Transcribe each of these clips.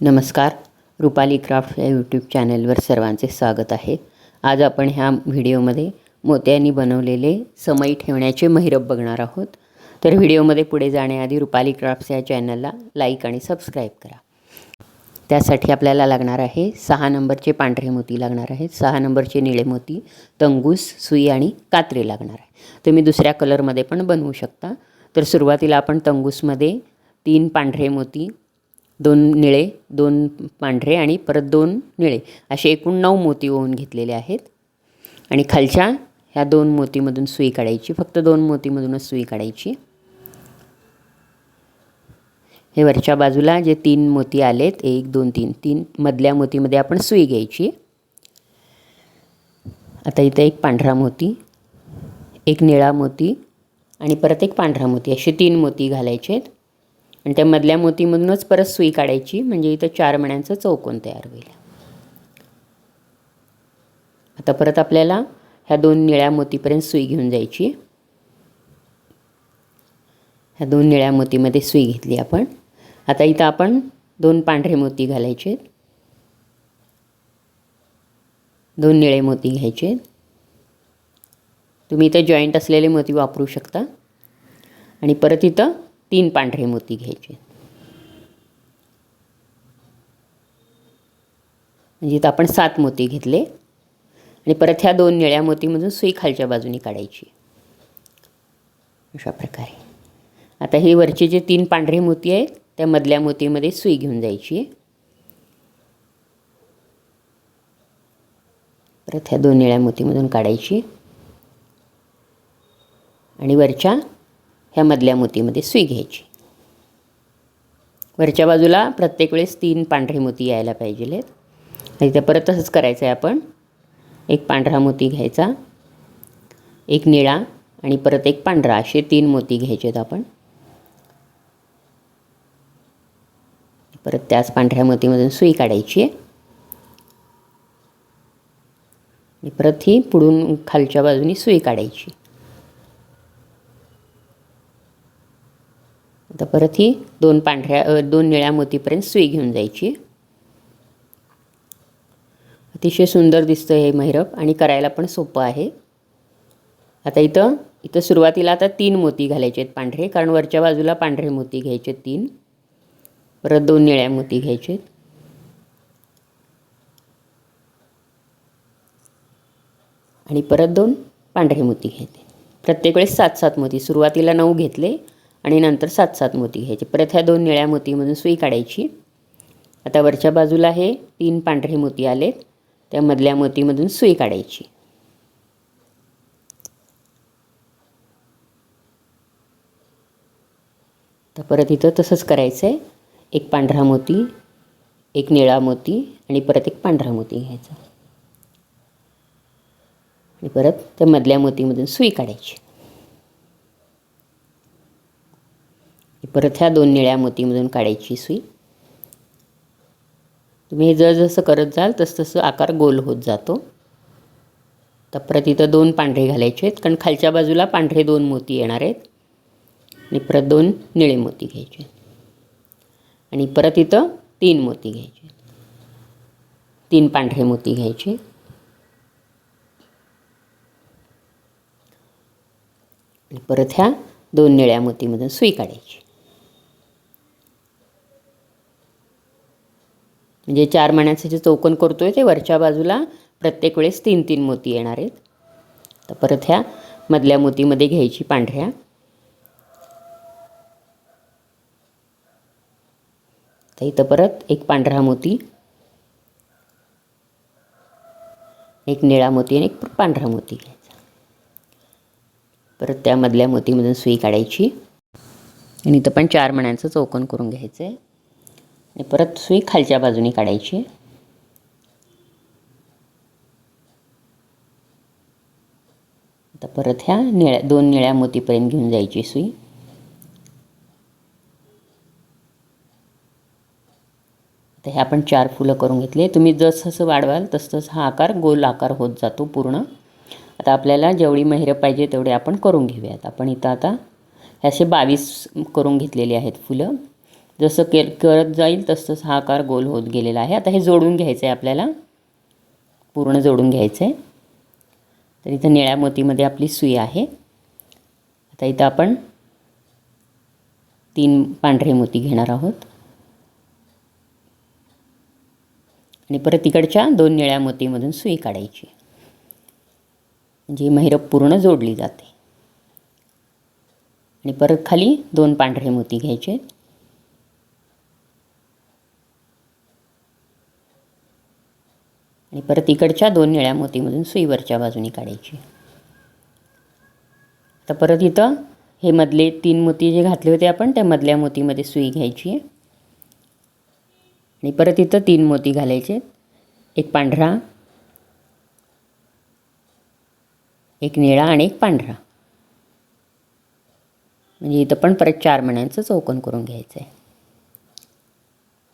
नमस्कार. रुपाली क्राफ्ट या यूट्यूब चॅनलवर सर्वांचे स्वागत आहे. आज आपण ह्या व्हिडिओमध्ये मोत्यांनी बनवलेले समई ठेवण्याचे महिरप बघणार आहोत. तर व्हिडिओमध्ये पुढे जाण्याआधी रुपाली क्राफ्ट्स या चॅनलला लाईक आणि सबस्क्राईब करा. त्यासाठी आपल्याला लागणार आहे 6 नंबरचे पांढरे मोती लागणार आहेत, 6 नंबरचे निळे मोती, तंगूस, सुई आणि कात्री लागणार आहे. तुम्ही दुसऱ्या कलरमध्ये पण बनवू शकता. तर सुरुवातीला आपण तंगूसमध्ये 3 पांढरे मोती, 2 निळे, 2 पांढरे आणि परत 2 निळे असे एकूण 9 मोती ओवून घेतलेले आहेत. आणि खालच्या ह्या 2 मोतीमधून सुई काढायची, फक्त 2 मोतीमधूनच सुई काढायची. हे वरच्या बाजूला जे 3 मोती आलेत, 1 2 3 मधल्या मोतीमध्ये आपण सुई घ्यायची. आता इथं एक पांढरा मोती, एक निळा मोती आणि परत एक पांढरा मोती असे 3 मोती घालायचे आहेत. आणि त्या मधल्या मोतीमधूनच परत सुई काढायची, म्हणजे इथं 4 मण्यांचं चौकोन तयार होईल. आता परत आपल्याला ह्या 2 निळ्या मोतीपर्यंत सुई घेऊन जायची. ह्या 2 निळ्या मोतीमध्ये सुई घेतली आपण. आता इथं आपण 2 पांढरे मोती घालायचे, 2 निळे मोती घ्यायचे. तुम्ही इथं जॉईंट असलेले मोती वापरू शकता. आणि परत इथं 3 पांढरे मोती घ्यायचे, म्हणजे इथं आपण 7 मोती घेतले. आणि परत ह्या 2 निळ्या मोतीमधून सुई खालच्या बाजूने काढायची अशा प्रकारे. आता हे वरचे जे 3 पांढरे मोती आहेत त्या मधल्या मोतीमध्ये सुई घेऊन जायची. परत ह्या 2 निळ्या मोतीमधून काढायची आणि वरच्या ह्या मधल्या मोतीमध्ये सुई घ्यायची. वरच्या बाजूला प्रत्येक वेळेस 3 पांढरे मोती यायला पाहिजेत. इथं परत तसंच करायचं आहे. आपण एक पांढरा मोती घ्यायचा, एक निळा आणि परत एक पांढरा असे 3 मोती घ्यायचे आहेत आपण. परत त्याच पांढऱ्या मोतीमधून सुई काढायची आणि परत ही पुढून खालच्या बाजूने सुई काढायची. आता परत ही 2 निळ्या मोतीपर्यंत सुई घेऊन जायची. अतिशय सुंदर दिसतं हे महिरप आणि करायला पण सोपं आहे. आता इथं सुरुवातीला आता 3 मोती घालायचे आहेत पांढरे, कारण वरच्या बाजूला पांढरे मोती घ्यायचे 3. परत 2 निळ्या मोती घ्यायचे आणि परत 2 पांढरे मोती घ्यायचे. प्रत्येक वेळेस 7-7 मोती, सुरुवातीला 9 घेतले आणि नंतर 7-7 मोती घ्यायचे. परत ह्या 2 निळ्या मोतीमधून सुई काढायची. आता वरच्या बाजूला हे 3 पांढरे मोती आलेत, त्या मधल्या मोतीमधून सुई काढायची. तर परत इथं तसंच करायचं आहे. एक पांढरा मोती, एक निळा मोती आणि परत एक पांढरा मोती घ्यायचा आणि परत त्या मधल्या मोतीमधून सुई काढायची. परत ह्या 2 निळ्या मोतीमधून काढायची सुई. तुम्ही हे जसं करत जाल तसं आकार गोल होत जातो. तर परत इथं 2 पांढरे घालायचे आहेत, कारण खालच्या बाजूला पांढरे 2 मोती येणार आहेत. आणि परत 2 निळे मोती घ्यायचे आणि परत इथं 3 मोती घ्यायचे, 3 पांढरे मोती घ्यायचे. आणि परत ह्या 2 निळ्या मोतीमधून सुई काढायची. म्हणजे 4 मण्यांचे जे चौकोन करतोय ते वरच्या बाजूला प्रत्येक वेळेस 3-3 मोती येणार आहेत. तर परत ह्या मधल्या मोतीमध्ये घ्यायची पांढऱ्या. तर इथं परत एक पांढरा मोती, एक निळा मोती आणि एक पांढरा मोती घ्यायचा. परत त्या मधल्या मोतीमधून सुई काढायची आणि इथं पण 4 मण्यांचं चौकोन करून घ्यायचं आहे. आणि परत सुई खालच्या बाजूने काढायची. आता परत ह्या 2 निळ्या मोतीपर्यंत घेऊन जायची सुई. आता हे आपण 4 फुलं करून घेतले. तुम्ही जसं वाढवाल तसं हा आकार गोल आकार होत जातो पूर्ण. आता आपल्याला जेवढी महिरप पाहिजे तेवढे आपण करून घेऊयात. आपण इथं आता हे असे 22 करून घेतलेले आहेत फुलं. जसं करत जाईल तसंच हा आकार गोल होत गेलेला आहे. आता हे जोडून घ्यायचं आहे आपल्याला, पूर्ण जोडून घ्यायचं आहे. तर इथं निळ्या मोतीमध्ये आपली सुई आहे. आता इथं आपण 3 पांढरे मोती घेणार आहोत आणि परत तिकडच्या 2 निळ्या मोतीमधून सुई काढायची, म्हणजे महिरप पूर्ण जोडली जाते. आणि परत खाली 2 पांढरे मोती घ्यायचे आणि परत इकडच्या 2 निळ्या मोतीमधून सुई वरच्या बाजूने काढायची. आता परत इथं हे मधले 3 मोती जे घातले होते आपण, त्या मधल्या मोतीमध्ये सुई घ्यायची आहे आणि परत इथं 3 मोती घालायचे, एक पांढरा, एक निळा आणि एक पांढरा. म्हणजे इथं पण परत 4 मण्यांचं चौकोन करून घ्यायचं आहे.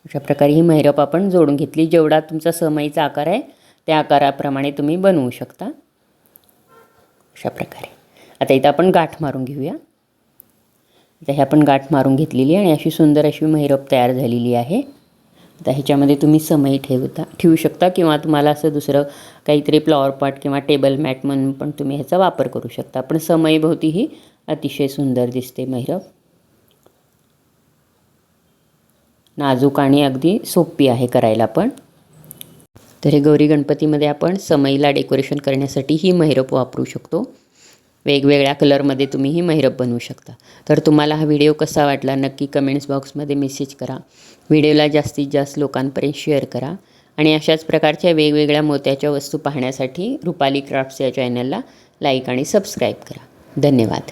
अशा प्रकारे ही महिरप आपण जोडून घेतली. जेवढा तुमचा समईचा आकार आहे त्या आकाराप्रमाणे तुम्ही बनवू शकता. अशा प्रकारे आता इथं आपण गाठ मारून घेऊया. आता हे आपण गाठ मारून घेतलेली आहे आणि अशी सुंदर अशी महिरप तयार झालेली आहे. आता ह्याच्यामध्ये तुम्ही समई ठेवू शकता किंवा तुम्हाला असं दुसरं काहीतरी फ्लॉवर पॉट किंवा टेबल मॅट म्हणून पण तुम्ही ह्याचा वापर करू शकता. पण समईभोवती ही अतिशय सुंदर दिसते महिरप. नाजूक आणि अगदी सोपी आहे करायला पण. तर हे गौरी गणपतीमध्ये आपण समईला डेकोरेशन करण्यासाठी ही महिरप वापरू शकतो. वेगवेगळ्या कलरमध्ये तुम्ही ही महिरप बनवू शकता. तर तुम्हाला हा व्हिडिओ कसा वाटला नक्की कमेंट्स बॉक्समध्ये मेसेज करा. व्हिडिओला जास्तीत जास्त लोकांपर्यंत शेअर करा आणि अशाच प्रकारच्या वेगवेगळ्या मोत्याच्या वस्तू पाहण्यासाठी रुपाली क्राफ्ट्स या चॅनलला लाईक आणि सबस्क्राईब करा. धन्यवाद.